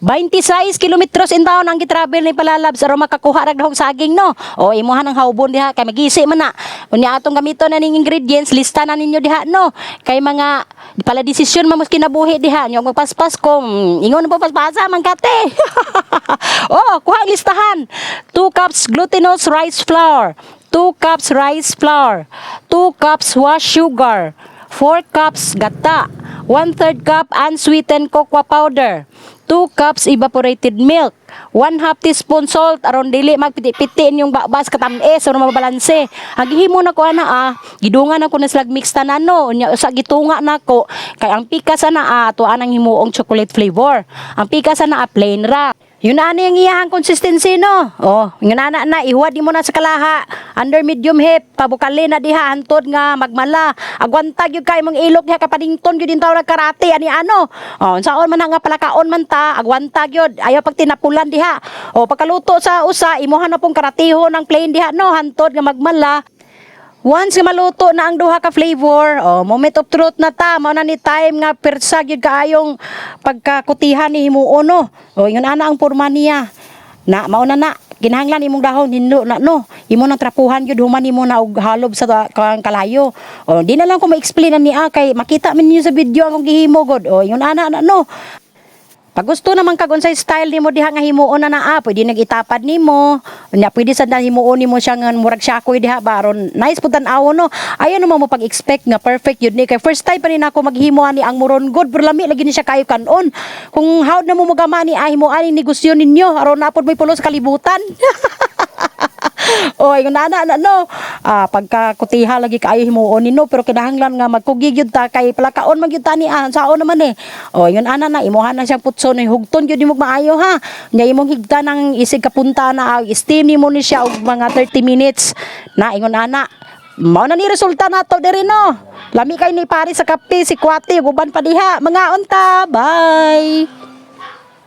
26 kilometros in town ang gitravel ni Palalabs aron makakuha ra dahong saging no. O imuha ng haubon diha kay magisi man na. Unya atong gamiton na ning ingredients, lista na ninyo diha no. Kay mga pala desisyon man mas kinabuhi diha nyo magpaspas ko. Ingon po paspasa man kate. Oh, kuha ang listahan. 2 cups glutinous rice flour, 2 cups rice flour, 2 cups wash sugar, 4 cups gata, 1/3 cup unsweetened cocoa powder, 2 cups evaporated milk, 1/2 teaspoon salt aron dili magpiti-piti inyong bas katamis aron mabalanse. Agihimo na ko ana gidungan ako na slag mix tanan no. Unya sa gitunga nako kay ang pika sana ato anang himuong chocolate flavor. Ang pika sana plain ra. Yun na yung iyahang consistency no. Oh, yun na ihuwad mo na sa kalaha. Under medium heat, pabukali na diha hantod nga magmala. Agwantag yung kay mong ilok diha kapadington gyud taw nagkarate ani ano. Oh, unsaon man nga palakaon man ta, agwantag yun. Ayaw pag tinapulan diha. Oh, pagkaluto sa usa, imuhan na pong karateho ng plain diha no, hantod nga magmala. Once maluto na ang duha ka flavor, moment of truth na ta, mao na ni time nga persa gyud kaayong pagkakutihan ni himuon no. Ingon ana ang porma niya. Na mao na kinahanglan imong dahon hindo na no. Imo nang trapuhan gyud human nimo na og halob sa kalayo. Di na lang ko ma-explain ni kay makita man niyo sa video akong gihimo god. Ingon ana no. Pag gusto naman kag unsay style nimo diha nga himuon na pwede nag-itapad nimo. Nya pwede sa himuon nimo siya nga murag syakoy diha baron nice pud tan-awon no. Ayon naman mo pag-expect nga perfect yun ni kay first time pa rin ako maghimo ani ang muron good pero lami lagi ni siya kayo kanon. Kung hawd na mo magama ni himuon ani negosyo ninyo aron napod may pulos kalibutan. Ingon ana no. Pagkakutiha lagi kaayo himuon nino pero kinahanglan nga magkugi gyud ta kay palakaon man gyud ta ni saon naman ingon ana na imuhan na siyang putson ni hugton gyud nimo maayo ha. Nya imong higda nang isig kapunta na steam nimo ni siya og mga 30 minutes. Na ingon ana. Mao na ni resulta nato diri no. Lami kay ni pare sa kape si Kwate guban pa diha. Mga unta. Bye.